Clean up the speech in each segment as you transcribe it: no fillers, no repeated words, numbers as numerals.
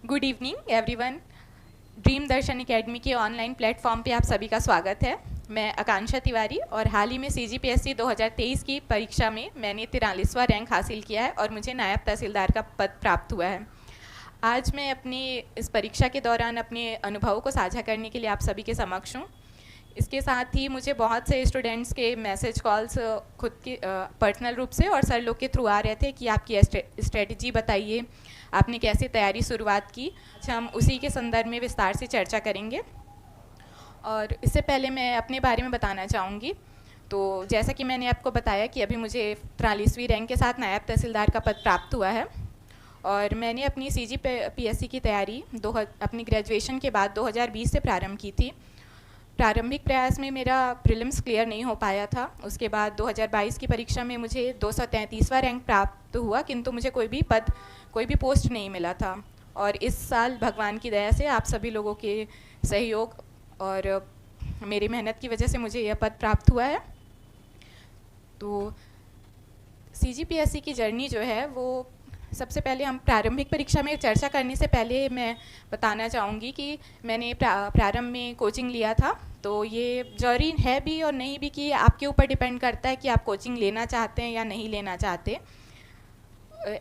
Good evening everyone. Dream दर्शन academy के online platform पे आप सभी का स्वागत है। मैं आकांक्षा तिवारी और हाल ही में CGPSC 2023 की परीक्षा में मैंने 43वां रैंक हासिल किया है और मुझे नायब तहसीलदार का पद प्राप्त हुआ है। आज मैं अपनी इस परीक्षा के दौरान अपने अनुभवों को साझा करने के लिए आप सभी के समक्ष हूँ। इसके साथ ही मुझे बहुत से स्टूडेंट्स के मैसेज कॉल्स खुद के पर्सनल रूप से और सर लोग के थ्रू आ रहे थे कि आपकी स्ट्रेटजी बताइए, आपने कैसे तैयारी शुरुआत की। अच्छा, हम उसी के संदर्भ में विस्तार से चर्चा करेंगे। और इससे पहले मैं अपने बारे में बताना चाहूँगी। तो जैसा कि मैंने आपको बताया कि अभी मुझे 43वीं रैंक के साथ नायब तहसीलदार का पद प्राप्त हुआ है और मैंने अपनी CGPSC की तैयारी अपनी ग्रेजुएशन के बाद 2020 से प्रारंभ की थी। प्रारंभिक प्रयास में मेरा प्रीलिम्स क्लियर नहीं हो पाया था। उसके बाद 2022 की परीक्षा में मुझे 233वां रैंक प्राप्त हुआ, किंतु मुझे कोई भी पोस्ट नहीं मिला था। और इस साल भगवान की दया से आप सभी लोगों के सहयोग और मेरी मेहनत की वजह से मुझे यह पद प्राप्त हुआ है। तो CGPSC की जर्नी जो है वो सबसे पहले हम प्रारंभिक परीक्षा में चर्चा करने से पहले मैं बताना चाहूँगी कि मैंने प्रारंभ में कोचिंग लिया था। तो ये जरूरी है भी और नहीं भी, कि आपके ऊपर डिपेंड करता है कि आप कोचिंग लेना चाहते हैं या नहीं लेना चाहते।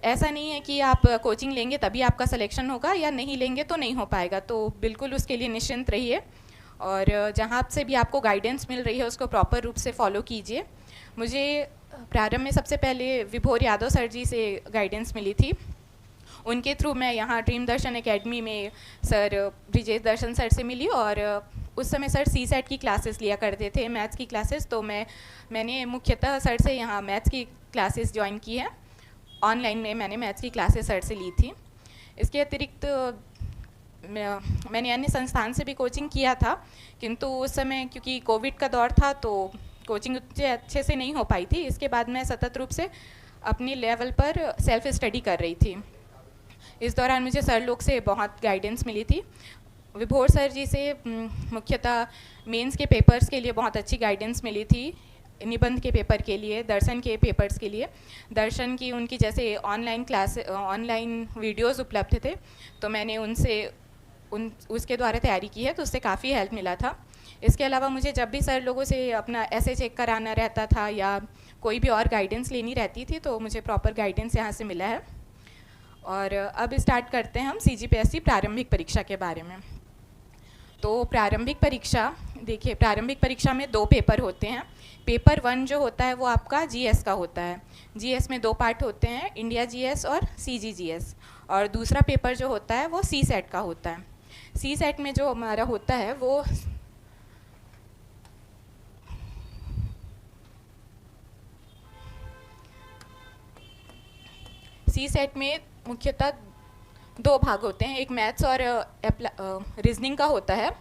ऐसा नहीं है कि आप कोचिंग लेंगे तभी आपका सिलेक्शन होगा या नहीं लेंगे तो नहीं हो पाएगा। तो बिल्कुल उसके लिए निश्चिंत रहिए और जहाँ से भी आपको गाइडेंस मिल रही है उसको प्रॉपर रूप से फॉलो कीजिए। मुझे प्रारंभ में सबसे पहले विभोर यादव सर जी से गाइडेंस मिली थी। उनके थ्रू मैं यहाँ ड्रीम दर्शन एकेडमी में सर ब्रिजेश दर्शन सर से मिली और उस समय सर CSET की क्लासेस लिया करते थे, मैथ्स की क्लासेस। तो मैंने मुख्यतः सर से यहाँ मैथ्स की क्लासेस ज्वाइन की है। ऑनलाइन में मैंने मैथ्स की क्लासेस सर से ली थी। इसके अतिरिक्त मैंने अन्य संस्थान से भी कोचिंग किया था, किंतु उस समय क्योंकि कोविड का दौर था तो कोचिंग अच्छे से नहीं हो पाई थी। इसके बाद मैं सतत रूप से अपने लेवल पर सेल्फ स्टडी कर रही थी। इस दौरान मुझे सर लोग से बहुत गाइडेंस मिली थी। विभोर सर जी से मुख्यतः मेंस के पेपर्स के लिए बहुत अच्छी गाइडेंस मिली थी, निबंध के पेपर के लिए, दर्शन के पेपर्स के लिए। दर्शन की उनकी जैसे ऑनलाइन वीडियोस उपलब्ध थे, तो मैंने उसके द्वारा तैयारी की है, तो उससे काफ़ी हेल्प मिला था। इसके अलावा मुझे जब भी सर लोगों से अपना ऐसे चेक कराना रहता था या कोई भी और गाइडेंस लेनी रहती थी तो मुझे प्रॉपर गाइडेंस यहाँ से मिला है। और अब स्टार्ट करते हैं हम CGPSC प्रारंभिक परीक्षा के बारे में। तो प्रारंभिक परीक्षा, देखिए, प्रारंभिक परीक्षा में 2 पेपर होते हैं। पेपर 1 जो होता है वो आपका GS का होता है। GS में 2 पार्ट होते हैं, इंडिया GS और CGGS। और दूसरा पेपर जो होता है वो CSET का होता है। CSET में जो हमारा होता है वो CSET में मुख्यतः 2 भाग होते हैं, एक मैथ्स और रीजनिंग का होता है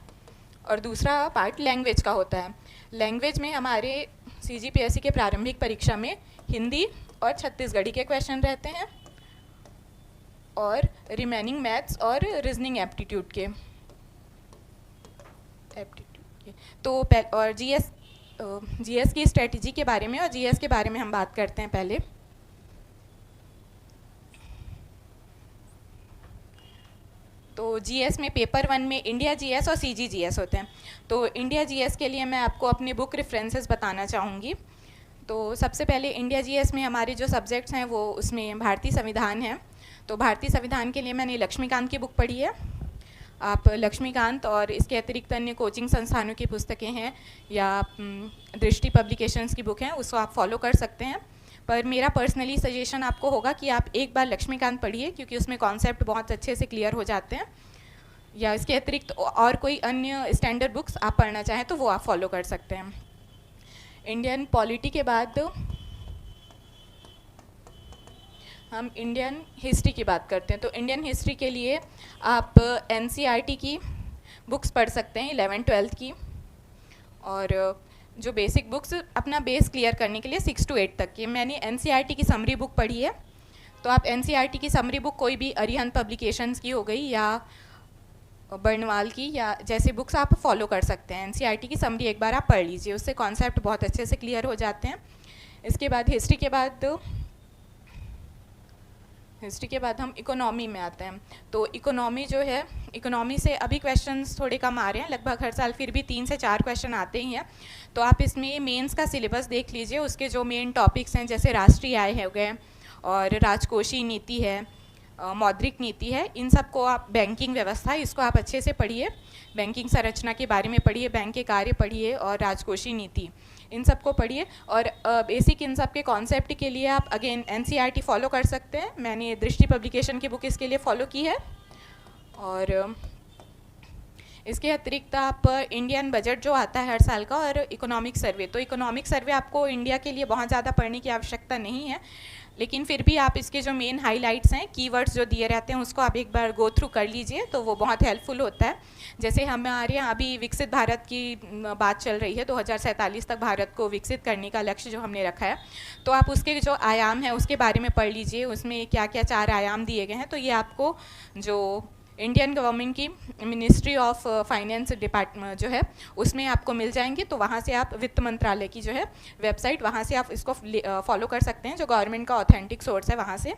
और दूसरा पार्ट लैंग्वेज का होता है। लैंग्वेज में हमारे CGPSC के प्रारंभिक परीक्षा में हिंदी और छत्तीसगढ़ी के क्वेश्चन रहते हैं और रिमेनिंग मैथ्स और रीजनिंग एप्टीट्यूड के। तो और GS की स्ट्रेटजी के बारे में और GS के बारे में हम बात करते हैं पहले। तो GS में पेपर 1 में इंडिया GS और CGGS होते हैं। तो इंडिया GS के लिए मैं आपको अपने बुक रेफरेंसेस बताना चाहूँगी। तो सबसे पहले इंडिया GS में हमारे जो सब्जेक्ट्स हैं वो उसमें भारतीय संविधान है। तो भारतीय संविधान के लिए मैंने लक्ष्मीकांत की बुक पढ़ी है। आप लक्ष्मीकांत और इसके अतिरिक्त अन्य कोचिंग संस्थानों की पुस्तकें हैं या दृष्टि पब्लिकेशंस की बुक हैं, उसको आप फॉलो कर सकते हैं। पर मेरा पर्सनली सजेशन आपको होगा कि आप एक बार लक्ष्मीकांत पढ़िए, क्योंकि उसमें कॉन्सेप्ट बहुत अच्छे से क्लियर हो जाते हैं। या इसके अतिरिक्त और कोई अन्य स्टैंडर्ड बुक्स आप पढ़ना चाहें तो वो आप फॉलो कर सकते हैं। इंडियन पॉलिटी के बाद हम इंडियन हिस्ट्री की बात करते हैं। तो इंडियन हिस्ट्री के लिए आप NCERT की बुक्स पढ़ सकते हैं, 11th-12th की। और जो बेसिक बुक्स अपना बेस क्लियर करने के लिए 6 to 8 तक की, मैंने NCERT की समरी बुक पढ़ी है। तो आप NCERT की समरी बुक कोई भी अरिहंत पब्लिकेशंस की हो गई या बर्नवाल की या जैसे बुक्स आप फॉलो कर सकते हैं। NCERT की समरी एक बार आप पढ़ लीजिए, उससे कॉन्सेप्ट बहुत अच्छे से क्लियर हो जाते हैं। इसके बाद हिस्ट्री के बाद हिस्ट्री के बाद हम इकोनॉमी में आते हैं। तो इकोनॉमी जो है, इकोनॉमी से अभी क्वेश्चंस थोड़े कम आ रहे हैं, लगभग हर साल फिर भी 3 से 4 क्वेश्चन आते ही हैं। तो आप इसमें मेंस का सिलेबस देख लीजिए, उसके जो मेन टॉपिक्स हैं जैसे राष्ट्रीय आय हो गए और राजकोषीय नीति है, मौद्रिक नीति है, इन सब को आप, बैंकिंग व्यवस्था इसको आप अच्छे से पढ़िए, बैंकिंग संरचना के बारे में पढ़िए, बैंक के कार्य पढ़िए और राजकोषीय नीति, इन सब को पढ़िए। और बेसिक इन सब के कॉन्सेप्ट के लिए आप अगेन एनसीईआरटी फॉलो कर सकते हैं। मैंने दृष्टि पब्लिकेशन की बुक इसके लिए फॉलो की है। और इसके अतिरिक्त आप इंडियन बजट जो आता है हर साल का, और इकोनॉमिक सर्वे, तो इकोनॉमिक सर्वे आपको इंडिया के लिए बहुत ज़्यादा पढ़ने की आवश्यकता नहीं है, लेकिन फिर भी आप इसके जो मेन हाइलाइट्स हैं, कीवर्ड्स जो दिए रहते हैं, उसको आप एक बार गो थ्रू कर लीजिए, तो वो बहुत हेल्पफुल होता है। जैसे हमारे यहाँ अभी विकसित भारत की बात चल रही है, 2047 तक भारत को विकसित करने का लक्ष्य जो हमने रखा है, तो आप उसके जो आयाम हैं उसके बारे में पढ़ लीजिए, उसमें क्या क्या 4 आयाम दिए गए हैं। तो ये आपको जो इंडियन गवर्नमेंट की मिनिस्ट्री ऑफ फाइनेंस डिपार्टमेंट जो है उसमें आपको मिल जाएंगे। तो वहाँ से आप वित्त मंत्रालय की जो है वेबसाइट, वहाँ से आप इसको फॉलो कर सकते हैं, जो गवर्नमेंट का ऑथेंटिक सोर्स है वहाँ से।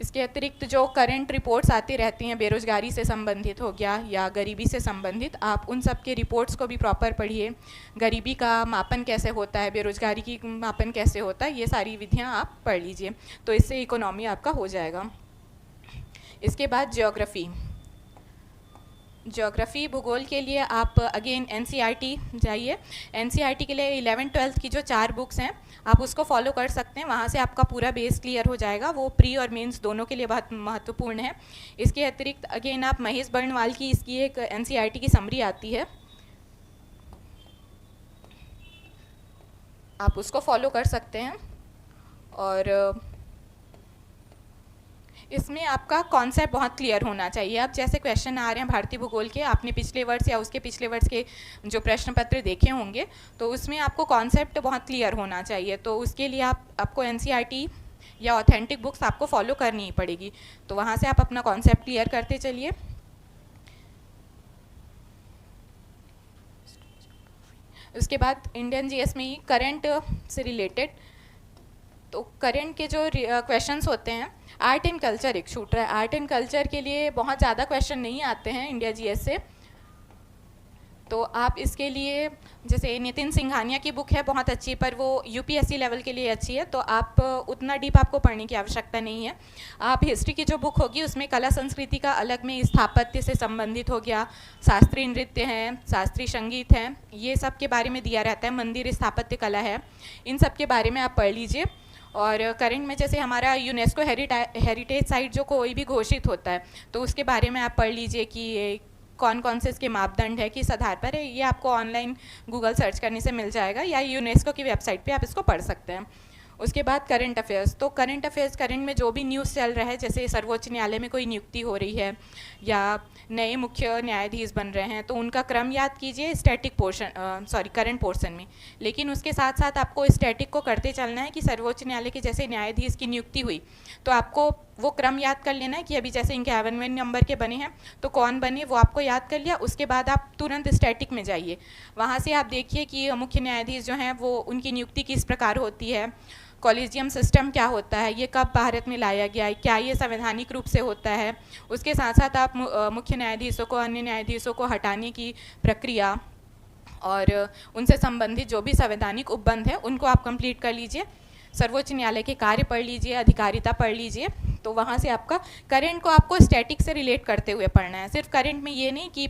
इसके अतिरिक्त जो करंट रिपोर्ट्स आती रहती हैं, बेरोजगारी से संबंधित हो गया या गरीबी से संबंधित, आप उन सब के रिपोर्ट्स को भी प्रॉपर पढ़िए। गरीबी का मापन कैसे होता है, बेरोजगारी की मापन कैसे होता है, ये सारी विधियाँ आप पढ़ लीजिए, तो इससे इकोनॉमी आपका हो जाएगा। इसके बाद ज्योग्राफी भूगोल के लिए आप अगेन एनसीईआरटी जाइए। एनसीईआरटी के लिए 11th-12th की जो 4 बुक्स हैं आप उसको फॉलो कर सकते हैं, वहाँ से आपका पूरा बेस क्लियर हो जाएगा। वो प्री और मेंस दोनों के लिए बहुत महत्वपूर्ण है। इसके अतिरिक्त अगेन आप महेश बर्णवाल की इसकी एक एनसीईआरटी की समरी आती है, आप उसको फॉलो कर सकते हैं। और इसमें आपका कॉन्सेप्ट बहुत क्लियर होना चाहिए। अब जैसे क्वेश्चन आ रहे हैं भारतीय भूगोल के, आपने पिछले वर्ष या उसके पिछले वर्ष के जो प्रश्न पत्र देखे होंगे, तो उसमें आपको कॉन्सेप्ट बहुत क्लियर होना चाहिए। तो उसके लिए आपको एनसीईआरटी या ऑथेंटिक बुक्स आपको फॉलो करनी ही पड़ेगी। तो वहाँ से आप अपना कॉन्सेप्ट क्लियर करते चलिए। उसके बाद इंडियन जीएस में ही करंट से रिलेटेड, तो करंट के जो क्वेश्चंस होते हैं, आर्ट एंड कल्चर एक छूट रहा है। आर्ट एंड कल्चर के लिए बहुत ज़्यादा क्वेश्चन नहीं आते हैं इंडिया जीएस से, तो आप इसके लिए जैसे नितिन सिंघानिया की बुक है बहुत अच्छी, पर वो यूपीएससी लेवल के लिए अच्छी है, तो आप उतना डीप आपको पढ़ने की आवश्यकता नहीं है। आप हिस्ट्री की जो बुक होगी उसमें कला संस्कृति का अलग में स्थापत्य से संबंधित हो गया, शास्त्रीय नृत्य हैं, शास्त्रीय संगीत हैं, ये सब के बारे में दिया रहता है, मंदिर स्थापत्य कला है, इन सब के बारे में आप पढ़ लीजिए। और करंट में जैसे हमारा यूनेस्को हेरिटेज साइट जो कोई भी घोषित होता है, तो उसके बारे में आप पढ़ लीजिए कि ये कौन कौन से इसके मापदंड है, किस आधार पर है। ये आपको ऑनलाइन गूगल सर्च करने से मिल जाएगा, या यूनेस्को की वेबसाइट पे आप इसको पढ़ सकते हैं। उसके बाद करंट अफेयर्स, तो करंट अफेयर्स, करंट में जो भी न्यूज़ चल रहा है, जैसे सर्वोच्च न्यायालय में कोई नियुक्ति हो रही है या नए मुख्य न्यायाधीश बन रहे हैं, तो उनका क्रम याद कीजिए स्टैटिक पोर्शन, करंट पोर्शन में। लेकिन उसके साथ साथ आपको स्टैटिक को करते चलना है कि सर्वोच्च न्यायालय के जैसे न्यायाधीश की नियुक्ति हुई, तो आपको वो क्रम याद कर लेना है कि अभी जैसे 51वें नंबर के बने हैं तो कौन बने, वो आपको याद कर लिया। उसके बाद आप तुरंत स्टैटिक में जाइए, वहाँ से आप देखिए कि मुख्य न्यायाधीश जो हैं वो उनकी नियुक्ति किस प्रकार होती है, कॉलेजियम सिस्टम क्या होता है, ये कब भारत में लाया गया है, क्या ये संवैधानिक रूप से होता है। उसके साथ साथ आप मुख्य न्यायाधीशों को, अन्य न्यायाधीशों को हटाने की प्रक्रिया और उनसे संबंधित जो भी संवैधानिक उपबंध है उनको आप कंप्लीट कर लीजिए। सर्वोच्च न्यायालय के कार्य पढ़ लीजिए, अधिकारिता पढ़ लीजिए। तो वहाँ से आपका करंट को आपको स्टैटिक से रिलेट करते हुए पढ़ना है। सिर्फ करंट में ये नहीं कि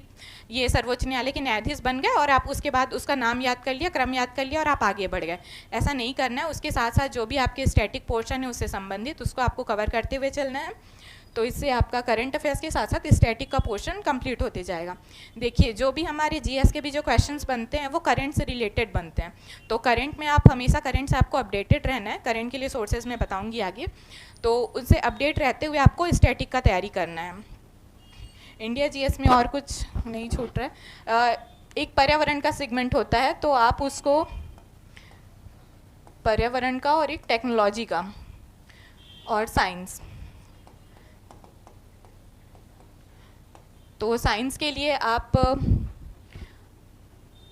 ये सर्वोच्च न्यायालय के न्यायाधीश बन गए और आप उसके बाद उसका नाम याद कर लिया, क्रम याद कर लिया और आप आगे बढ़ गए, ऐसा नहीं करना है। उसके साथ साथ जो भी आपके स्टैटिक पोर्शन है उससे संबंधित, उसको आपको कवर करते हुए चलना है। तो इससे आपका करंट अफेयर्स के साथ साथ स्टैटिक का पोर्शन कंप्लीट होते जाएगा। देखिए, जो भी हमारे जीएस के भी जो क्वेश्चंस बनते हैं वो करंट से रिलेटेड बनते हैं, तो करंट में आप हमेशा करंट से आपको अपडेटेड रहना है। करंट के लिए सोर्सेज मैं बताऊंगी आगे, तो उनसे अपडेट रहते हुए आपको स्टैटिक का तैयारी करना है। इंडिया जीएस में और कुछ नहीं छूट रहा है। एक पर्यावरण का सेगमेंट होता है, तो आप उसको पर्यावरण का और एक टेक्नोलॉजी का और साइंस, तो साइंस के लिए आप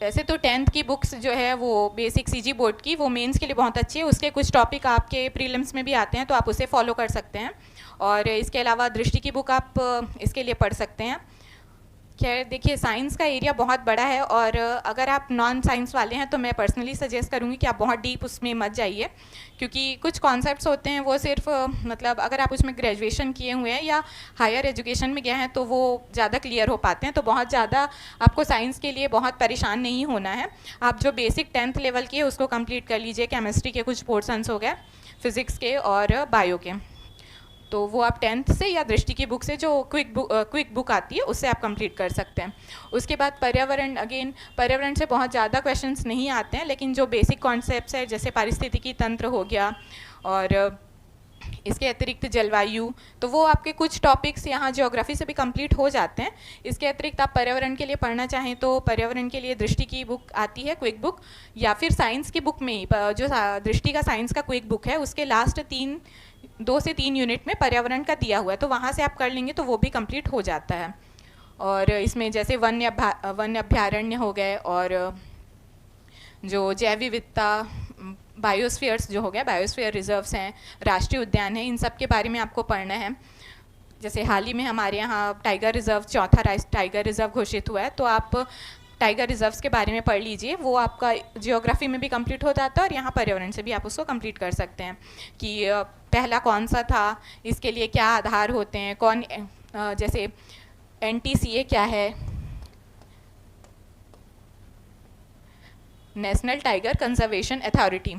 वैसे तो 10th की बुक्स जो है वो बेसिक सीजी बोर्ड की, वो मेंस के लिए बहुत अच्छी है। उसके कुछ टॉपिक आपके प्रीलिम्स में भी आते हैं, तो आप उसे फॉलो कर सकते हैं। और इसके अलावा दृष्टि की बुक आप इसके लिए पढ़ सकते हैं। खैर देखिए, साइंस का एरिया बहुत बड़ा है, और अगर आप नॉन साइंस वाले हैं तो मैं पर्सनली सजेस्ट करूँगी कि आप बहुत डीप उसमें मत जाइए, क्योंकि कुछ कॉन्सेप्ट्स होते हैं वो सिर्फ मतलब अगर आप उसमें ग्रेजुएशन किए हुए हैं या हायर एजुकेशन में गए हैं तो वो ज़्यादा क्लियर हो पाते हैं। तो बहुत ज़्यादा आपको साइंस के लिए बहुत परेशान नहीं होना है। आप जो बेसिक 10th लेवल की है उसको कंप्लीट कर लीजिए। केमिस्ट्री के कुछ पोर्शंस हो गए, फिज़िक्स के और बायो के, तो वो आप 10th से या दृष्टि की बुक से जो क्विक बुक आती है उससे आप कंप्लीट कर सकते हैं। उसके बाद पर्यावरण, अगेन पर्यावरण से बहुत ज़्यादा क्वेश्चंस नहीं आते हैं, लेकिन जो बेसिक कॉन्सेप्ट्स है जैसे पारिस्थितिकी तंत्र हो गया और इसके अतिरिक्त जलवायु, तो वो आपके कुछ टॉपिक्स यहाँ ज्योग्राफी से भी कंप्लीट हो जाते हैं। इसके अतिरिक्त आप पर्यावरण के लिए पढ़ना चाहें तो पर्यावरण के लिए दृष्टि की बुक आती है, क्विक बुक, या फिर साइंस की बुक में ही जो दृष्टि का साइंस का क्विक बुक है उसके लास्ट 2 से 3 यूनिट में पर्यावरण का दिया हुआ है, तो वहाँ से आप कर लेंगे तो वो भी कंप्लीट हो जाता है। और इसमें जैसे वन्य अभ्यारण्य हो गए, और जो जैव विविधता, बायोस्फीयर्स जो हो गया, बायोस्फीयर रिजर्व्स हैं, राष्ट्रीय उद्यान है, इन सब के बारे में आपको पढ़ना है। जैसे हाल ही में हमारे यहाँ टाइगर रिजर्व, चौथा टाइगर रिजर्व घोषित हुआ है, तो आप टाइगर रिजर्व्स के बारे में पढ़ लीजिए। वो आपका जियोग्राफी में भी कंप्लीट हो जाता है और यहाँ पर्यावरण से भी आप उसको कंप्लीट कर सकते हैं कि पहला कौन सा था, इसके लिए क्या आधार होते हैं, कौन जैसे NTCA क्या है, नेशनल टाइगर कंजर्वेशन अथॉरिटी,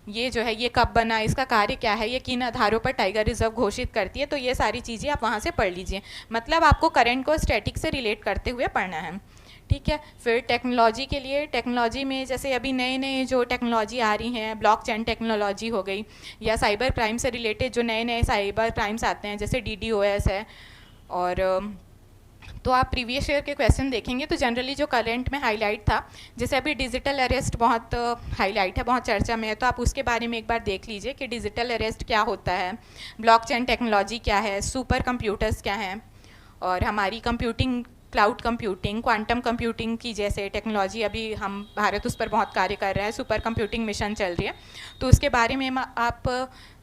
ये जो है ये कब बना, इसका कार्य क्या है, ये किन आधारों पर टाइगर रिजर्व घोषित करती है, तो ये सारी चीज़ें आप वहाँ से पढ़ लीजिए। मतलब आपको करंट को स्टैटिक से रिलेट करते हुए पढ़ना है, ठीक है। फिर टेक्नोलॉजी के लिए, टेक्नोलॉजी में जैसे अभी नए नए जो टेक्नोलॉजी आ रही हैं, ब्लॉकचेन टेक्नोलॉजी हो गई, या साइबर क्राइम से रिलेटेड जो नए नए साइबर क्राइम्स आते हैं जैसे DDoS है, और तो आप प्रीवियस ईयर के क्वेश्चन देखेंगे तो जनरली जो करंट में हाईलाइट था, जैसे अभी डिजिटल अरेस्ट बहुत हाईलाइट है, बहुत चर्चा में है, तो आप उसके बारे में एक बार देख लीजिए कि डिजिटल अरेस्ट क्या होता है, ब्लॉकचेन टेक्नोलॉजी क्या है, सुपर कंप्यूटर्स क्या हैं, और हमारी computing, cloud computing, quantum computing की जैसे टेक्नोलॉजी अभी हम भारत उस पर बहुत कार्य कर रहा है, सुपर कंप्यूटिंग मिशन चल रही है, तो उसके बारे में आप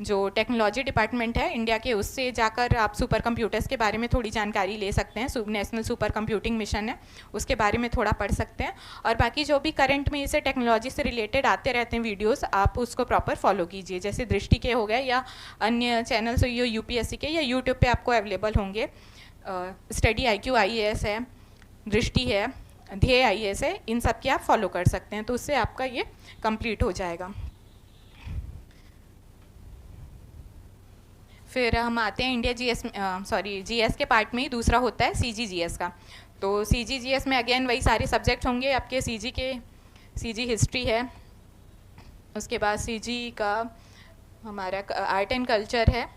जो टेक्नोलॉजी डिपार्टमेंट है इंडिया के, उससे जाकर आप सुपर कंप्यूटर्स के बारे में थोड़ी जानकारी ले सकते हैं। नेशनल सुपर कंप्यूटिंग मिशन है, उसके बारे में थोड़ा पढ़ सकते हैं। और बाकी जो भी करंट में इसे टेक्नोलॉजी से रिलेटेड आते रहते हैं वीडियोज़, आप उसको प्रॉपर फॉलो कीजिए। जैसे दृष्टि के हो गए या अन्य चैनल्स ये UPSC के या यूट्यूब पर आपको अवेलेबल होंगे। स्टडी IQ IAS है, दृष्टि है, ध्येय IAS है, इन सब की आप फॉलो कर सकते हैं, तो उससे आपका ये कंप्लीट हो जाएगा। फिर हम आते हैं इंडिया GS के पार्ट में ही दूसरा होता है CGGS का। तो CGGS में अगेन वही सारे सब्जेक्ट होंगे आपके। CG हिस्ट्री है, उसके बाद CG का हमारा आर्ट एंड कल्चर है,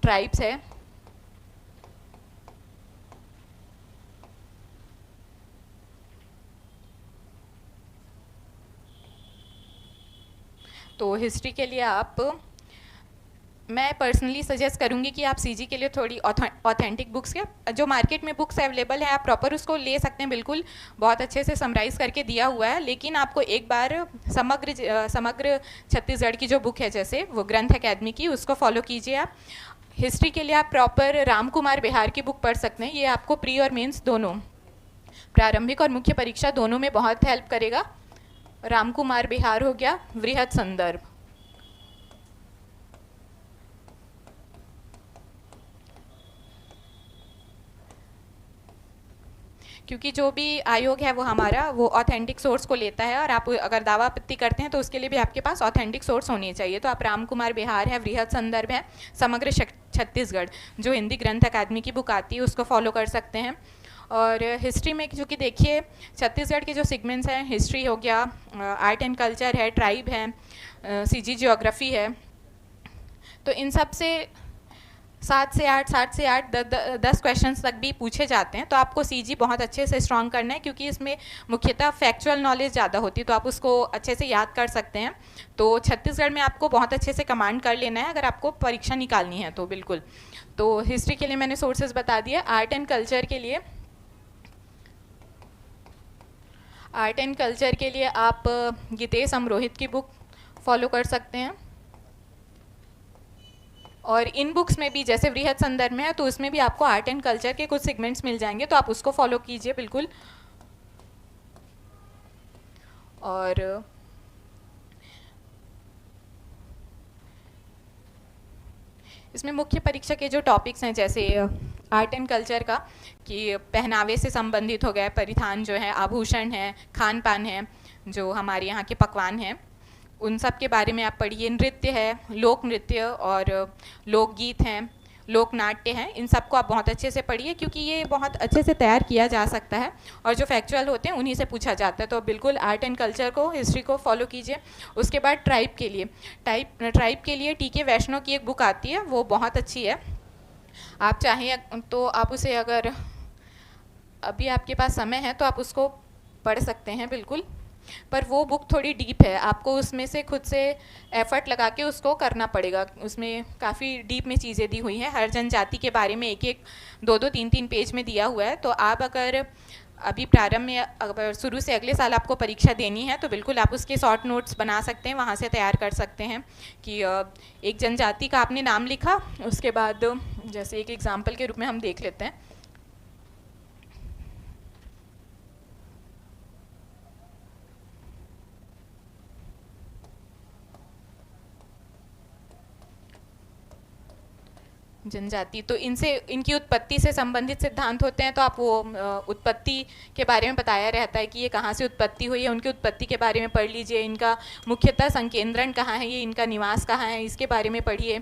ट्राइब्स है, तो हिस्ट्री के लिए मैं पर्सनली सजेस्ट करूंगी कि आप CG के लिए थोड़ी ऑथेंटिक बुक्स के जो मार्केट में बुक्स अवेलेबल है आप प्रॉपर उसको ले सकते हैं, बिल्कुल बहुत अच्छे से समराइज़ करके दिया हुआ है। लेकिन आपको एक बार समग्र छत्तीसगढ़ की जो बुक है जैसे वो ग्रंथ अकेडमी की, उसको फॉलो कीजिए आप। हिस्ट्री के लिए आप प्रॉपर रामकुमार बिहार की बुक पढ़ सकते हैं, ये आपको प्री और मेंस दोनों, प्रारंभिक और मुख्य परीक्षा दोनों में बहुत हेल्प करेगा। रामकुमार बिहार हो गया, वृहद संदर्भ, क्योंकि जो भी आयोग है वो हमारा वो ऑथेंटिक सोर्स को लेता है, और आप अगर दावा आपत्ति करते हैं तो उसके लिए भी आपके पास ऑथेंटिक सोर्स होनी चाहिए। तो आप रामकुमार बिहार है, वृहद संदर्भ है, समग्र छत्तीसगढ़ जो हिंदी ग्रंथ अकादमी की बुक आती है उसको फॉलो कर सकते हैं। और हिस्ट्री में जो कि देखिए छत्तीसगढ़ के जो सेगमेंट्स हैं, हिस्ट्री हो गया, आर्ट एंड कल्चर है, ट्राइब है, CG जियोग्राफी है, तो इन सब से 7 से 8 10 क्वेश्चंस तक भी पूछे जाते हैं। तो आपको CG बहुत अच्छे से स्ट्रॉन्ग करना है, क्योंकि इसमें मुख्यतः फैक्चुअल नॉलेज ज़्यादा होती है, तो आप उसको अच्छे से याद कर सकते हैं। तो छत्तीसगढ़ में आपको बहुत अच्छे से कमांड कर लेना है अगर आपको परीक्षा निकालनी है तो बिल्कुल। तो हिस्ट्री के लिए मैंने सोर्सेज बता दिए। आर्ट एंड कल्चर के लिए आर्ट एंड कल्चर के लिए आप गीतेश अमरोहित की बुक फॉलो कर सकते हैं, और इन बुक्स में भी जैसे वृहद संदर्भ में है तो उसमें भी आपको आर्ट एंड कल्चर के कुछ सेगमेंट्स मिल जाएंगे, तो आप उसको फॉलो कीजिए बिल्कुल। और इसमें मुख्य परीक्षा के जो टॉपिक्स हैं, जैसे आर्ट एंड कल्चर का कि पहनावे से संबंधित हो गए, परिधान जो है, आभूषण है, खान पान है, जो हमारे यहाँ के पकवान हैं, उन सब के बारे में आप पढ़िए। नृत्य है, लोक नृत्य और लोकगीत हैं, लोक नाट्य हैं, इन सबको आप बहुत अच्छे से पढ़िए, क्योंकि ये बहुत अच्छे से तैयार किया जा सकता है और जो फैक्चुअल होते हैं उन्हीं से पूछा जाता है। तो बिल्कुल आर्ट एंड कल्चर को, हिस्ट्री को फॉलो कीजिए। उसके बाद ट्राइब के लिए टी.के. वैष्णव की एक बुक आती है, वो बहुत अच्छी है। आप चाहें तो आप उसे, अगर अभी आपके पास समय है तो आप उसको पढ़ सकते हैं बिल्कुल, पर वो बुक थोड़ी डीप है, आपको उसमें से खुद से एफर्ट लगा के उसको करना पड़ेगा। उसमें काफ़ी डीप में चीज़ें दी हुई हैं, हर जनजाति के बारे में एक एक, दो दो, तीन तीन पेज में दिया हुआ है। तो आप अगर अभी प्रारंभ में, अगर शुरू से अगले साल आपको परीक्षा देनी है तो बिल्कुल आप उसके शॉर्ट नोट्स बना सकते हैं, वहाँ से तैयार कर सकते हैं कि एक जनजाति का आपने नाम लिखा, उसके बाद जैसे एक एग्जाम्पल के रूप में हम देख लेते हैं। जनजाति, तो इनसे, इनकी उत्पत्ति से संबंधित सिद्धांत होते हैं, तो आप वो उत्पत्ति के बारे में बताया रहता है कि ये कहाँ से उत्पत्ति हुई है, उनकी उत्पत्ति के बारे में पढ़ लीजिए। इनका मुख्यतः संकेंद्रण कहाँ है, ये इनका निवास कहाँ है, इसके बारे में पढ़िए।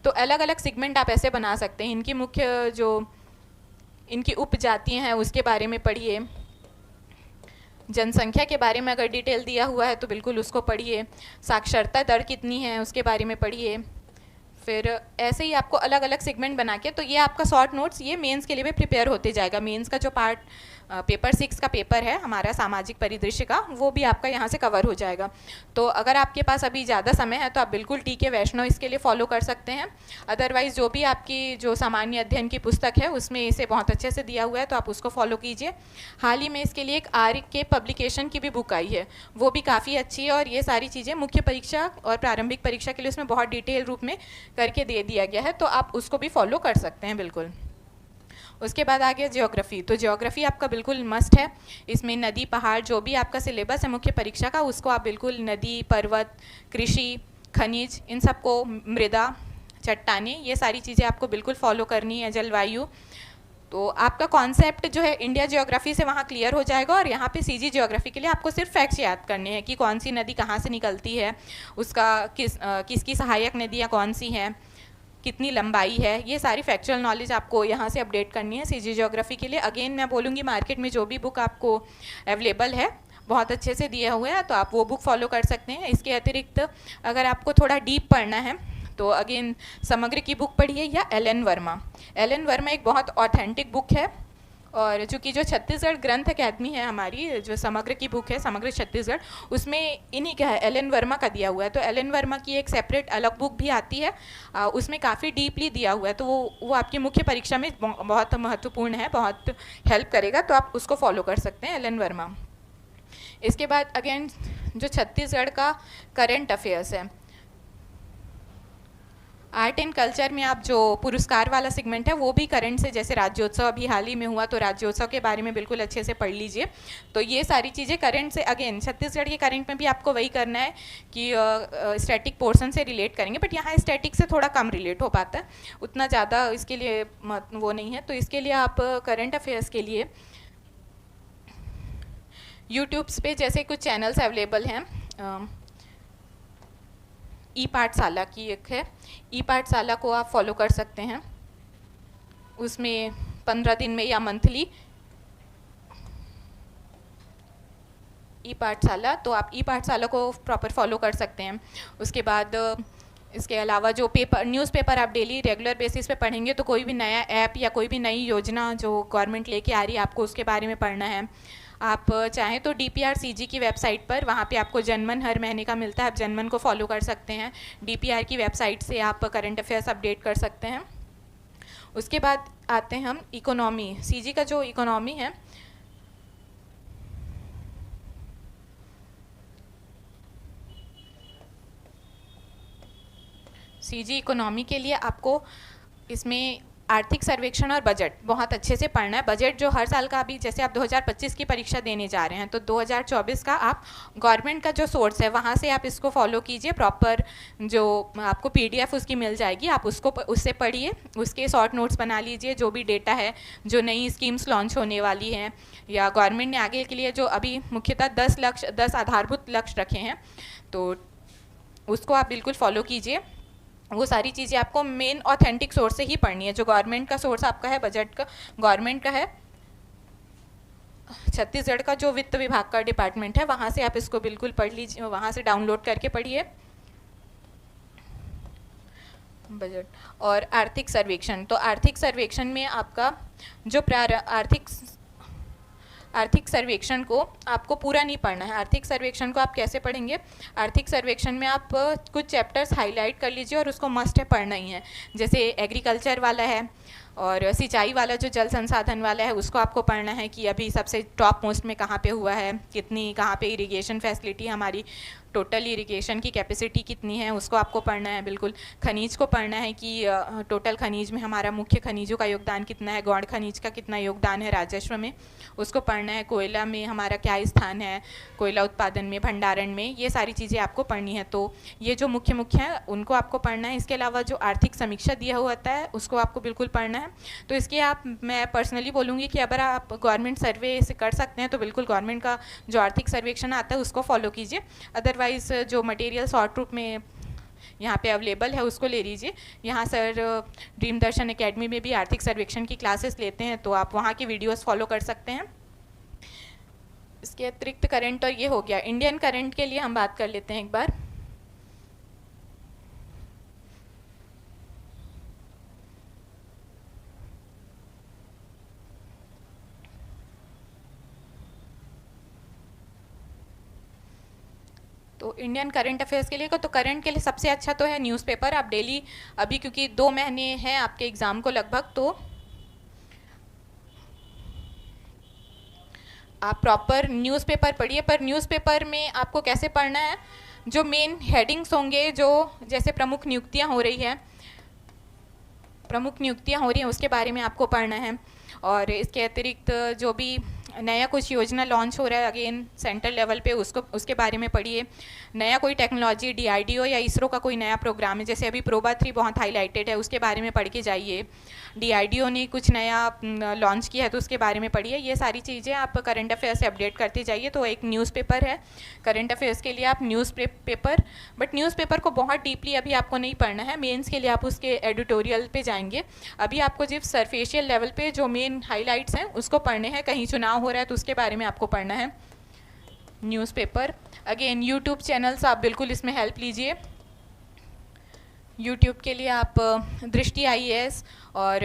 तो अलग अलग सेगमेंट आप ऐसे बना सकते हैं। इनकी मुख्य जो इनकी उपजातियाँ हैं उसके बारे में पढ़िए। जनसंख्या के बारे में अगर डिटेल दिया हुआ है तो बिल्कुल उसको पढ़िए। साक्षरता दर कितनी है उसके बारे में पढ़िए। फिर ऐसे ही आपको अलग अलग सेगमेंट बना के, तो ये आपका शॉर्ट नोट्स ये मेंस के लिए भी प्रिपेयर होते जाएगा। मेंस का जो पार्ट पेपर 6 का पेपर है हमारा सामाजिक परिदृश्य का, वो भी आपका यहाँ से कवर हो जाएगा। तो अगर आपके पास अभी ज़्यादा समय है तो आप बिल्कुल टी.के. वैष्णव इसके लिए फॉलो कर सकते हैं। अदरवाइज़ जो भी आपकी जो सामान्य अध्ययन की पुस्तक है उसमें इसे बहुत अच्छे से दिया हुआ है, तो आप उसको फॉलो कीजिए। हाल ही में इसके लिए एक आर्य के पब्लिकेशन की भी बुक आई है, वो भी काफ़ी अच्छी है, और ये सारी चीज़ें मुख्य परीक्षा और प्रारंभिक परीक्षा के लिए उसमें बहुत डिटेल रूप में करके दे दिया गया है, तो आप उसको भी फॉलो कर सकते हैं बिल्कुल। उसके बाद आ गया ज्योग्राफी। तो ज्योग्राफी आपका बिल्कुल मस्ट है। इसमें नदी, पहाड़, जो भी आपका सिलेबस है मुख्य परीक्षा का, उसको आप बिल्कुल नदी, पर्वत, कृषि, खनिज, इन सबको, मृदा, चट्टानें, ये सारी चीज़ें आपको बिल्कुल फॉलो करनी है। जलवायु, तो आपका कॉन्सेप्ट जो है इंडिया ज्योग्राफी से वहाँ क्लियर हो जाएगा, और यहाँ पे सीजी ज्योग्राफी के लिए आपको सिर्फ फैक्ट्स याद करने हैं कि कौन सी नदी कहाँ से निकलती है, उसका किसकी सहायक नदियाँ कौन सी हैं, कितनी लंबाई है, ये सारी फैक्चुअल नॉलेज आपको यहाँ से अपडेट करनी है सीजी ज्योग्राफी के लिए। अगेन मैं बोलूँगी मार्केट में जो भी बुक आपको अवेलेबल है बहुत अच्छे से दिए हुए हैं, तो आप वो बुक फॉलो कर सकते हैं। इसके अतिरिक्त अगर आपको थोड़ा डीप पढ़ना है तो अगेन समग्र की बुक पढ़िए, या एल.एन. वर्मा। एल.एन. वर्मा एक बहुत ऑथेंटिक बुक है, और चूँकि जो छत्तीसगढ़ ग्रंथ अकेदमी है हमारी, जो समग्र की बुक है, समग्र छत्तीसगढ़, उसमें इन्हीं का है, एल.एन. वर्मा का दिया हुआ है। तो एल.एन. वर्मा की एक सेपरेट अलग बुक भी आती है, उसमें काफ़ी डीपली दिया हुआ है, तो वो आपकी मुख्य परीक्षा में बहुत महत्वपूर्ण है, बहुत हेल्प करेगा, तो आप उसको फॉलो कर सकते हैं, एल.एन. वर्मा। इसके बाद अगेन जो छत्तीसगढ़ का करंट अफेयर्स है, आर्ट एंड कल्चर में आप जो पुरस्कार वाला सेगमेंट है वो भी करंट से, जैसे राज्योत्सव अभी हाल ही में हुआ तो राज्योत्सव के बारे में बिल्कुल अच्छे से पढ़ लीजिए। तो ये सारी चीज़ें करंट से, अगेन छत्तीसगढ़ के करंट में भी आपको वही करना है कि स्टैटिक पोर्शन से रिलेट करेंगे, बट यहाँ स्टैटिक से थोड़ा कम रिलेट हो पाता है, उतना ज़्यादा इसके लिए वो नहीं है। तो इसके लिए आप करंट अफेयर्स के लिए यूट्यूब्स पे जैसे कुछ चैनल्स अवेलेबल हैं, ई पाठशाला की एक है, ई पाठशाला को आप फॉलो कर सकते हैं। उसमें 15 दिन में या मंथली ई पाठशाला, तो आप ई पाठशाला को प्रॉपर फॉलो कर सकते हैं। उसके बाद इसके अलावा जो न्यूज़पेपर आप डेली रेगुलर बेसिस पे पढ़ेंगे, तो कोई भी नया ऐप या कोई भी नई योजना जो गवर्नमेंट लेके आ रही है आपको उसके बारे में पढ़ना है। आप चाहें तो DPR-CG की वेबसाइट पर, वहाँ पे आपको जनमन हर महीने का मिलता है, आप जनमन को फॉलो कर सकते हैं। DPR की वेबसाइट से आप करंट अफेयर्स अपडेट कर सकते हैं। उसके बाद आते हैं हम इकोनॉमी। CG का जो इकोनॉमी है, सीजी इकोनॉमी के लिए आपको इसमें आर्थिक सर्वेक्षण और बजट बहुत अच्छे से पढ़ना है। बजट जो हर साल का, अभी जैसे आप 2025 की परीक्षा देने जा रहे हैं तो 2024 का आप गवर्नमेंट का जो सोर्स है वहाँ से आप इसको फॉलो कीजिए। प्रॉपर जो आपको पीडीएफ उसकी मिल जाएगी, आप उससे पढ़िए, उसके शॉर्ट नोट्स बना लीजिए। जो भी डेटा है, जो नई स्कीम्स लॉन्च होने वाली हैं या गवर्नमेंट ने आगे के लिए जो अभी मुख्यतः 10 आधारभूत लक्ष्य रखे हैं, तो उसको आप बिल्कुल फॉलो कीजिए। वो सारी चीज़ें आपको मेन ऑथेंटिक सोर्स से ही पढ़नी है। जो गवर्नमेंट का सोर्स आपका है बजट का, गवर्नमेंट का है छत्तीसगढ़ का जो वित्त विभाग का डिपार्टमेंट है, वहाँ से आप इसको बिल्कुल पढ़ लीजिए, वहाँ से डाउनलोड करके पढ़िए बजट। और आर्थिक सर्वेक्षण, तो आर्थिक सर्वेक्षण में आपका जो आर्थिक सर्वेक्षण को आपको पूरा नहीं पढ़ना है। आर्थिक सर्वेक्षण को आप कैसे पढ़ेंगे? आर्थिक सर्वेक्षण में आप कुछ चैप्टर्स हाईलाइट कर लीजिए और उसको मस्ट है पढ़ना ही है। जैसे एग्रीकल्चर वाला है और सिंचाई वाला, जो जल संसाधन वाला है, उसको आपको पढ़ना है कि अभी सबसे टॉप मोस्ट में कहाँ पे हुआ है, कितनी कहाँ पे इरिगेशन फैसिलिटी, हमारी टोटल इरिगेशन की कैपेसिटी कितनी है, उसको आपको पढ़ना है। बिल्कुल खनिज को पढ़ना है कि टोटल खनिज में हमारा मुख्य खनिजों का योगदान कितना है, गौण खनिज का कितना योगदान है राजस्व में, उसको पढ़ना है। कोयला में हमारा क्या स्थान है, कोयला उत्पादन में, भंडारण में, ये सारी चीज़ें आपको पढ़नी है। तो ये जो मुख्य हैं उनको आपको पढ़ना है। इसके अलावा जो आर्थिक समीक्षा दिया हुआ होता है उसको आपको बिल्कुल पढ़ना है। तो इसके मैं पर्सनली बोलूँगी कि अगर आप गवर्नमेंट सर्वे से कर सकते हैं तो बिल्कुल गवर्नमेंट का जो आर्थिक सर्वेक्षण आता है उसको फॉलो कीजिए। अदरवाइज़ जो मटेरियल शॉर्ट रूप में यहाँ पे अवेलेबल है उसको ले लीजिए। यहाँ सर ड्रीम दर्शन एकेडमी में भी आर्थिक सर्वेक्षण की क्लासेस लेते हैं, तो आप वहाँ की वीडियोस फॉलो कर सकते हैं। इसके अतिरिक्त करंट, और ये हो गया इंडियन करंट के लिए हम बात कर लेते हैं एक बार। तो इंडियन करंट अफेयर्स के लिए तो करंट के लिए सबसे अच्छा तो है न्यूज़पेपर। आप डेली, अभी क्योंकि 2 महीने हैं आपके एग्ज़ाम को लगभग, तो आप प्रॉपर न्यूज़पेपर पढ़िए। पर न्यूज़पेपर में आपको कैसे पढ़ना है? जो मेन हेडिंग्स होंगे, जो जैसे प्रमुख नियुक्तियां हो रही हैं उसके बारे में आपको पढ़ना है। और इसके अतिरिक्त जो भी नया कुछ योजना लॉन्च हो रहा है अगेन सेंट्रल लेवल पे, उसके बारे में पढ़िए। नया कोई टेक्नोलॉजी, डीआरडीओ या इसरो का कोई नया प्रोग्राम है, जैसे अभी प्रोबा 3 बहुत हाईलाइटेड है, उसके बारे में पढ़ के जाइए। डीआरडीओ ने कुछ नया लॉन्च किया है तो उसके बारे में पढ़िए। ये सारी चीज़ें आप करंट अफेयर से अपडेट करते जाइए। तो एक न्यूज़पेपर है करंट अफेयर्स के लिए, आप न्यूज़पेपर, बट न्यूज़पेपर को बहुत डीपली अभी आपको नहीं पढ़ना है। मेंस के लिए आप उसके एडिटोरियल पे जाएंगे। अभी आपको सिर्फ सरफेशियल लेवल पे जो मेन हाईलाइट्स हैं उसको पढ़ने हैं। कहीं चुनाव हो रहा है तो उसके बारे में आपको पढ़ना है न्यूज़पेपर। अगेन यूट्यूब चैनल्स आप बिल्कुल इसमें हेल्प लीजिए। यूट्यूब के लिए आप दृष्टि आईएएस और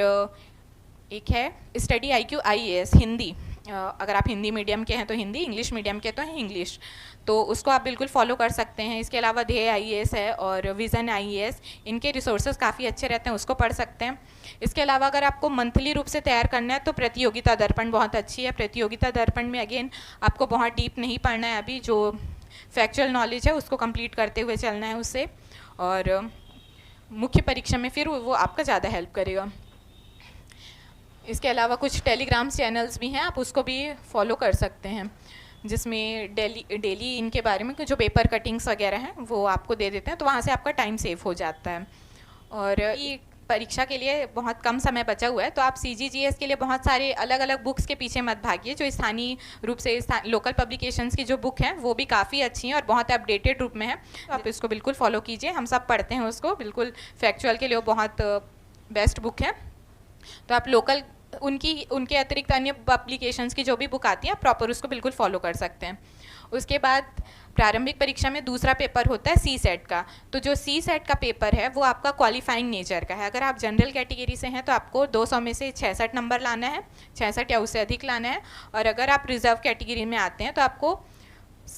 एक है स्टडी आईक्यू आईएएस हिंदी, अगर आप हिंदी मीडियम के हैं तो हिंदी, इंग्लिश मीडियम के तो हैं इंग्लिश, तो उसको आप बिल्कुल फॉलो कर सकते हैं। इसके अलावा ध्येय आईएएस है और विज़न आईएएस, इनके रिसोर्सेज काफ़ी अच्छे रहते हैं, उसको पढ़ सकते हैं। इसके अलावा अगर आपको मंथली रूप से तैयार करना है तो प्रतियोगिता दर्पण बहुत अच्छी है। प्रतियोगिता दर्पण में अगेन आपको बहुत डीप नहीं पढ़ना है, अभी जो फैक्चुअल नॉलेज है उसको कंप्लीट करते हुए चलना है उससे, और मुख्य परीक्षा में फिर वो आपका ज़्यादा हेल्प करेगा। इसके अलावा कुछ टेलीग्राम चैनल्स भी हैं, आप उसको भी फॉलो कर सकते हैं, जिसमें डेली इनके बारे में जो पेपर कटिंग्स वगैरह हैं वो आपको दे देते हैं, तो वहाँ से आपका टाइम सेव हो जाता है। और ये परीक्षा के लिए बहुत कम समय बचा हुआ है, तो आप सीजीजीएस के लिए बहुत सारे अलग अलग बुक्स के पीछे मत भागिए। जो स्थानीय रूप से लोकल पब्लिकेशंस की जो बुक हैं वो भी काफ़ी अच्छी हैं और बहुत अपडेटेड रूप में है, तो आप इसको बिल्कुल फॉलो कीजिए। हम सब पढ़ते हैं उसको, बिल्कुल फैक्चुअल के लिए वो बहुत बेस्ट बुक है। तो आप लोकल उनके अतिरिक्त अन्य पब्लिकेशंस की जो भी बुक आती है आप प्रॉपर उसको बिल्कुल फॉलो कर सकते हैं। उसके बाद प्रारंभिक परीक्षा में दूसरा पेपर होता है सी सेट का। तो जो सी सेट का पेपर है वो आपका क्वालिफाइंग नेचर का है। अगर आप जनरल कैटेगरी से हैं तो आपको 200 में से 66 नंबर लाना है, 66 या उससे अधिक लाना है, और अगर आप रिजर्व कैटेगरी में आते हैं तो आपको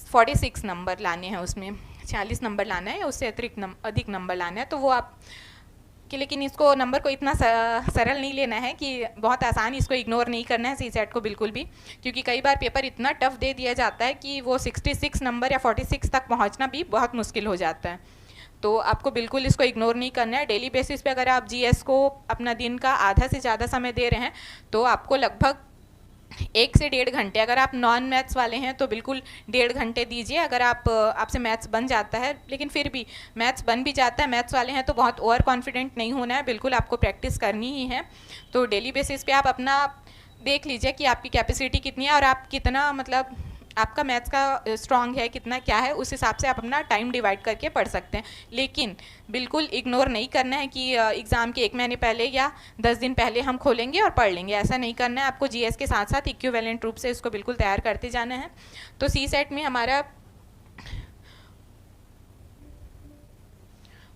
46 नंबर लाने हैं, उसमें 46 नंबर लाना है या उससे अधिक नंबर लाना है। तो वो आप कि, लेकिन इसको नंबर को इतना सरल नहीं लेना है कि बहुत आसान, इसको इग्नोर नहीं करना है सी सेट को बिल्कुल भी, क्योंकि कई बार पेपर इतना टफ दे दिया जाता है कि वो 66 नंबर या 46 तक पहुंचना भी बहुत मुश्किल हो जाता है। तो आपको बिल्कुल इसको इग्नोर नहीं करना है। डेली बेसिस पे अगर आप जीएस को अपना दिन का आधा से ज़्यादा समय दे रहे हैं तो आपको लगभग 1 से 1.5 घंटे, अगर आप नॉन मैथ्स वाले हैं तो बिल्कुल 1.5 घंटे दीजिए। अगर आपसे मैथ्स बन जाता है, लेकिन फिर भी मैथ्स बन भी जाता है, मैथ्स वाले हैं तो बहुत ओवर कॉन्फिडेंट नहीं होना है, बिल्कुल आपको प्रैक्टिस करनी ही है। तो डेली बेसिस पे आप अपना देख लीजिए कि आपकी कैपेसिटी कितनी है और आप कितना, मतलब आपका मैथ्स का स्ट्रॉन्ग है कितना, क्या है, उस हिसाब से आप अपना टाइम डिवाइड करके पढ़ सकते हैं। लेकिन बिल्कुल इग्नोर नहीं करना है कि एग्ज़ाम के 1 महीने पहले या 10 दिन पहले हम खोलेंगे और पढ़ लेंगे, ऐसा नहीं करना है। आपको जीएस के साथ साथ इक्विवेलेंट रूप से इसको बिल्कुल तैयार करते जाना है। तो सी सेट में हमारा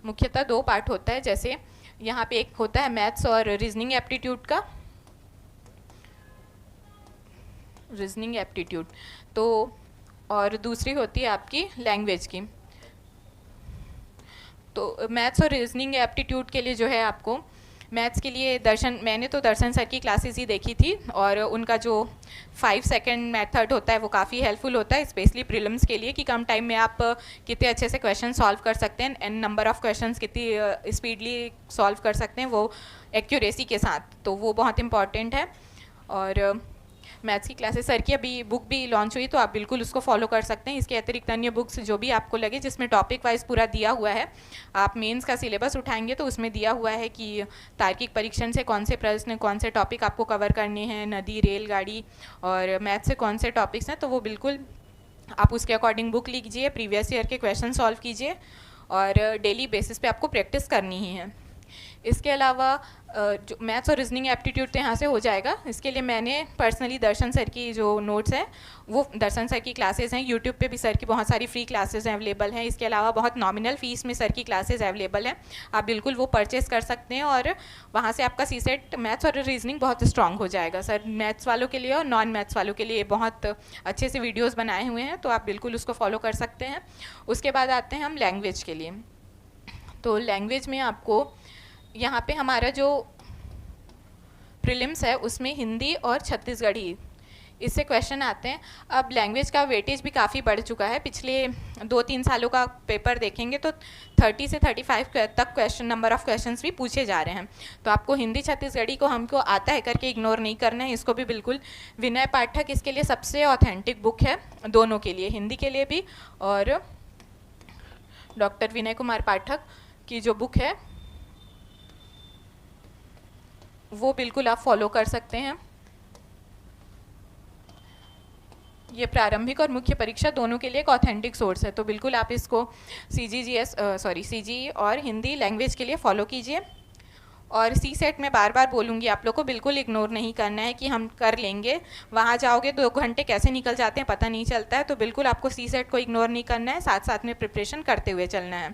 मुख्यतः 2 पार्ट होता है। जैसे यहाँ पे एक होता है मैथ्स और रीजनिंग एप्टीट्यूड का, रीजनिंग एप्टीट्यूड, तो और दूसरी होती है आपकी लैंग्वेज की। तो मैथ्स और रीजनिंग एप्टीट्यूड के लिए जो है आपको मैथ्स के लिए मैंने तो दर्शन सर की क्लासेस ही देखी थी और उनका जो 5 सेकंड मेथड होता है वो काफ़ी हेल्पफुल होता है, स्पेशली प्रीलिम्स के लिए, कि कम टाइम में आप कितने अच्छे से क्वेश्चन सॉल्व कर सकते हैं एंड नंबर ऑफ़ क्वेश्चंस कितनी स्पीडली सॉल्व कर सकते हैं वो एक्यूरेसी के साथ, तो वो बहुत इंपॉर्टेंट है। और मैथ्स की क्लासेस सर की अभी बुक भी लॉन्च हुई तो आप बिल्कुल उसको फॉलो कर सकते हैं। इसके अतिरिक्त अन्य बुक्स जो भी आपको लगे जिसमें टॉपिक वाइज पूरा दिया हुआ है, आप मेंस का सिलेबस उठाएंगे तो उसमें दिया हुआ है कि तार्किक परीक्षण से कौन से प्रश्न, कौन से टॉपिक आपको कवर करने हैं, नदी, रेलगाड़ी, और मैथ्स से कौन से टॉपिक्स हैं, तो वो बिल्कुल आप उसके अकॉर्डिंग बुक लीजिए, प्रीवियस ईयर के क्वेश्चन सॉल्व कीजिए और डेली बेसिस पे आपको प्रैक्टिस करनी ही है। इसके अलावा जो मैथ्स और रीजनिंग एप्टीट्यूड तो यहाँ से हो जाएगा। इसके लिए मैंने पर्सनली दर्शन सर की जो नोट्स हैं, वो दर्शन सर की क्लासेस हैं, यूट्यूब पे भी सर की बहुत सारी फ्री क्लासेस अवेलेबल हैं। इसके अलावा बहुत नॉमिनल फ़ीस में सर की क्लासेस अवेलेबल हैं, आप बिल्कुल वो परचेस कर सकते हैं और वहाँ से आपका सी सेट मैथ्स और रीजनिंग बहुत स्ट्रांग हो जाएगा। सर मैथ्स वालों के लिए और नॉन मैथ्स वालों के लिए बहुत अच्छे से वीडियोज़ बनाए हुए हैं, तो आप बिल्कुल उसको फॉलो कर सकते हैं। उसके बाद आते हैं हम लैंग्वेज के लिए। तो लैंग्वेज में आपको यहाँ पे हमारा जो प्रीलिम्स है उसमें हिंदी और छत्तीसगढ़ी, इससे क्वेश्चन आते हैं। अब लैंग्वेज का वेटेज भी काफ़ी बढ़ चुका है, पिछले 2-3 सालों का पेपर देखेंगे तो 30 से 35 तक नंबर ऑफ़ क्वेश्चंस भी पूछे जा रहे हैं। तो आपको हिंदी छत्तीसगढ़ी को हमको आता है करके इग्नोर नहीं करना है, इसको भी बिल्कुल। विनय पाठक इसके लिए सबसे ऑथेंटिक बुक है, दोनों के लिए, हिंदी के लिए भी और डॉक्टर विनय कुमार पाठक की जो बुक है वो बिल्कुल आप फॉलो कर सकते हैं। ये प्रारंभिक और मुख्य परीक्षा दोनों के लिए एक ऑथेंटिक सोर्स है, तो बिल्कुल आप इसको सीजी और हिंदी लैंग्वेज के लिए फॉलो कीजिए। और सी सेट में बार बार बोलूँगी आप लोग को बिल्कुल इग्नोर नहीं करना है कि हम कर लेंगे, वहाँ जाओगे 2 घंटे कैसे निकल जाते हैं पता नहीं चलता है, तो बिल्कुल आपको सी सेट को इग्नोर नहीं करना है, साथ साथ में प्रिपरेशन करते हुए चलना है।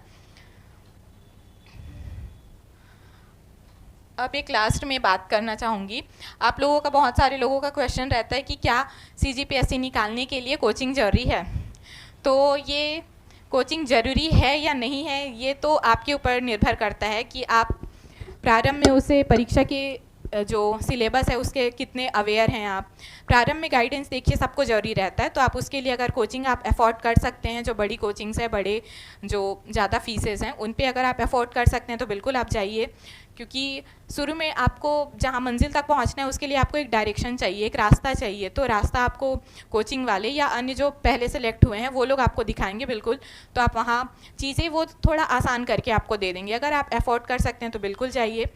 अब एक लास्ट में बात करना चाहूँगी, आप लोगों का, बहुत सारे लोगों का क्वेश्चन रहता है कि क्या सीजीपीएससी निकालने के लिए कोचिंग ज़रूरी है। तो ये कोचिंग ज़रूरी है या नहीं है, ये तो आपके ऊपर निर्भर करता है कि आप प्रारंभ में उसे परीक्षा के जो सिलेबस है उसके कितने अवेयर हैं आप। प्रारंभ में गाइडेंस देखिए सबको ज़रूरी रहता है, तो आप उसके लिए अगर कोचिंग आप अफोर्ड कर सकते हैं, जो बड़ी कोचिंग्स है, बड़े जो ज़्यादा फीसेस हैं उन पे अगर आप अफोर्ड कर सकते हैं तो बिल्कुल आप जाइए, क्योंकि शुरू में आपको जहाँ मंजिल तक पहुँचना है उसके लिए आपको एक डायरेक्शन चाहिए, एक रास्ता चाहिए, तो रास्ता आपको कोचिंग वाले या अन्य जो पहले सेलेक्ट हुए हैं वो लोग आपको दिखाएंगे बिल्कुल। तो आप वहाँ चीज़ें वो थोड़ा आसान करके आपको दे देंगे, अगर आप अफोर्ड कर सकते हैं तो बिल्कुल जाइए।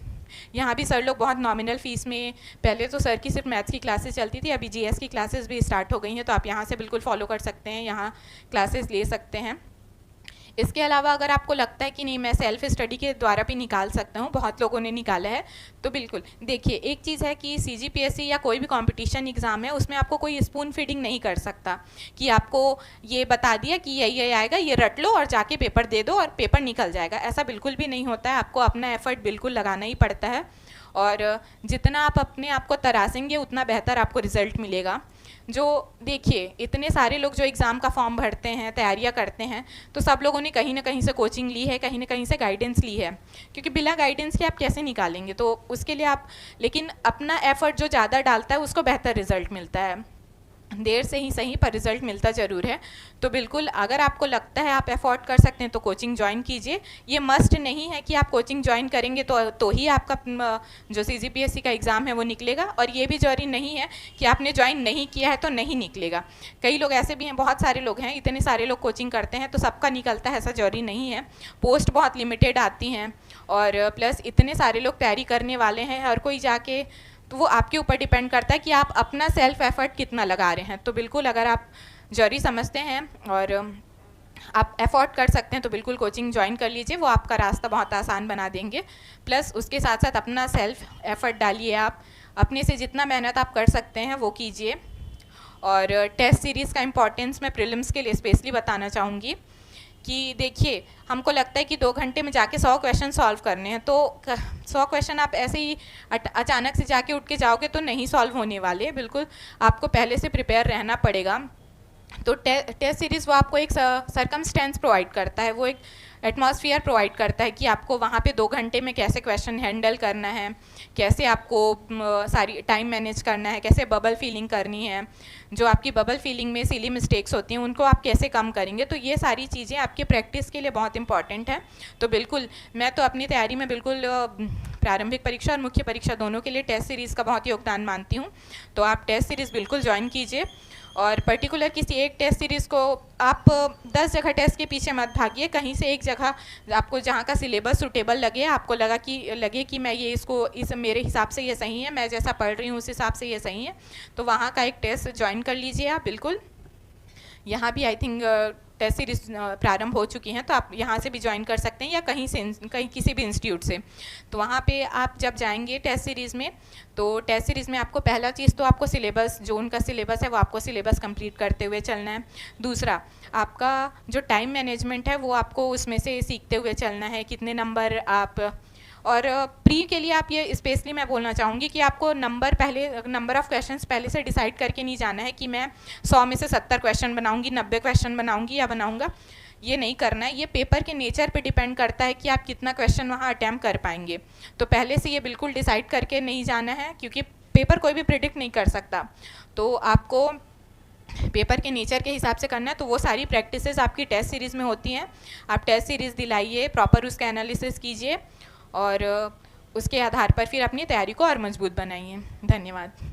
यहाँ भी सर लोग बहुत नॉमिनल फ़ीस में, पहले तो सर की सिर्फ मैथ्स की क्लासेस चलती थी, अभी जीएस की क्लासेस भी स्टार्ट हो गई हैं, तो आप यहाँ से बिल्कुल फॉलो कर सकते हैं, यहाँ क्लासेस ले सकते हैं। इसके अलावा अगर आपको लगता है कि नहीं मैं सेल्फ स्टडी के द्वारा भी निकाल सकता हूँ, बहुत लोगों ने निकाला है, तो बिल्कुल देखिए, एक चीज़ है कि सीजीपीएससी या कोई भी कंपटीशन एग्ज़ाम है उसमें आपको कोई स्पून फीडिंग नहीं कर सकता कि आपको ये बता दिया कि ये आएगा, ये रट लो और जाके पेपर दे दो और पेपर निकल जाएगा, ऐसा बिल्कुल भी नहीं होता है। आपको अपना एफर्ट बिल्कुल लगाना ही पड़ता है और जितना आप अपने आप को तरासेंगे उतना बेहतर आपको रिज़ल्ट मिलेगा। जो देखिए, इतने सारे लोग जो एग्ज़ाम का फॉर्म भरते हैं, तैयारियां करते हैं, तो सब लोगों ने कहीं ना कहीं से कोचिंग ली है, कहीं ना कहीं से गाइडेंस ली है, क्योंकि बिना गाइडेंस के आप कैसे निकालेंगे। तो उसके लिए आप, लेकिन अपना एफर्ट जो ज़्यादा डालता है उसको बेहतर रिजल्ट मिलता है। देर से ही सही पर रिज़ल्ट मिलता ज़रूर है। तो बिल्कुल अगर आपको लगता है आप अफोर्ड कर सकते हैं तो कोचिंग ज्वाइन कीजिए। ये मस्ट नहीं है कि आप कोचिंग ज्वाइन करेंगे तो ही आपका जो CGPSC का एग्ज़ाम है वो निकलेगा, और ये भी ज़रूरी नहीं है कि आपने ज्वाइन नहीं किया है तो नहीं निकलेगा। कई लोग ऐसे भी हैं, बहुत सारे लोग हैं, इतने सारे लोग कोचिंग करते हैं तो सबका निकलता है, ऐसा ज़रूरी नहीं है। पोस्ट बहुत लिमिटेड आती हैं, और प्लस इतने सारे लोग तैयारी करने वाले हैं, हर कोई जाके, तो वो आपके ऊपर डिपेंड करता है कि आप अपना सेल्फ एफर्ट कितना लगा रहे हैं। तो बिल्कुल अगर आप जरूरी समझते हैं और आप एफोर्ड कर सकते हैं तो बिल्कुल कोचिंग ज्वाइन कर लीजिए, वो आपका रास्ता बहुत आसान बना देंगे। प्लस उसके साथ साथ अपना सेल्फ एफर्ट डालिए, आप अपने से जितना मेहनत आप कर सकते हैं वो कीजिए। और टेस्ट सीरीज़ का इम्पोर्टेंस मैं प्रीलिम्स के लिए स्पेशली बताना चाहूँगी कि देखिए, हमको लगता है कि 2 घंटे में जाके 100 क्वेश्चन सॉल्व करने हैं, तो 100 क्वेश्चन आप ऐसे ही अचानक से जाके उठ के जाओगे तो नहीं सॉल्व होने वाले। बिल्कुल आपको पहले से प्रिपेयर रहना पड़ेगा। तो टेस्ट सीरीज़ वो आपको एक सर्कमस्टेंस प्रोवाइड करता है, वो एक एटमॉस्फेयर प्रोवाइड करता है कि आपको वहाँ पे 2 घंटे में कैसे क्वेश्चन हैंडल करना है, कैसे आपको सारी टाइम मैनेज करना है, कैसे बबल फीलिंग करनी है, जो आपकी बबल फीलिंग में सिली मिस्टेक्स होती हैं उनको आप कैसे कम करेंगे। तो ये सारी चीज़ें आपके प्रैक्टिस के लिए बहुत इंपॉर्टेंट है। तो बिल्कुल मैं तो अपनी तैयारी में बिल्कुल प्रारंभिक परीक्षा और मुख्य परीक्षा दोनों के लिए टेस्ट सीरीज़ का बहुत योगदान मानती हूँ। तो आप टेस्ट सीरीज़ बिल्कुल ज्वाइन कीजिए, और पर्टिकुलर किसी एक टेस्ट सीरीज़ को आप 10 जगह टेस्ट के पीछे मत भागिए। कहीं से एक जगह आपको जहाँ का सिलेबस सूटेबल लगे, आपको लगे कि मैं ये इस मेरे हिसाब से ये सही है, मैं जैसा पढ़ रही हूँ उस हिसाब से ये सही है, तो वहाँ का एक टेस्ट ज्वाइन कर लीजिए आप बिल्कुल। यहाँ भी आई थिंक टेस्ट सीरीज़ प्रारंभ हो चुकी हैं, तो आप यहाँ से भी ज्वाइन कर सकते हैं या कहीं किसी भी इंस्टीट्यूट से। तो वहाँ पे आप जब जाएंगे टेस्ट सीरीज़ में, तो टेस्ट सीरीज़ में आपको पहला चीज़ तो आपको सिलेबस, जो उनका सिलेबस है वो आपको सिलेबस कंप्लीट करते हुए चलना है। दूसरा, आपका जो टाइम मैनेजमेंट है वो आपको उसमें से सीखते हुए चलना है, कितने नंबर आप, और प्री के लिए आप ये स्पेशली मैं बोलना चाहूँगी कि आपको नंबर ऑफ़ क्वेश्चंस पहले से डिसाइड करके नहीं जाना है कि मैं 100 में से 70 क्वेश्चन बनाऊँगी, 90 क्वेश्चन बनाऊँगी या बनाऊँगा, ये नहीं करना है। ये पेपर के नेचर पे डिपेंड करता है कि आप कितना क्वेश्चन वहाँ अटैम्प्ट कर पाएंगे। तो पहले से ये बिल्कुल डिसाइड करके नहीं जाना है, क्योंकि पेपर कोई भी प्रिडिक्ट नहीं कर सकता। तो आपको पेपर के नेचर के हिसाब से करना है। तो वो सारी प्रैक्टिसेस आपकी टेस्ट सीरीज़ में होती हैं। आप टेस्ट सीरीज़ दिलाइए, प्रॉपर उसका एनालिसिस कीजिए, और उसके आधार पर फिर अपनी तैयारी को और मजबूत बनाइए। धन्यवाद।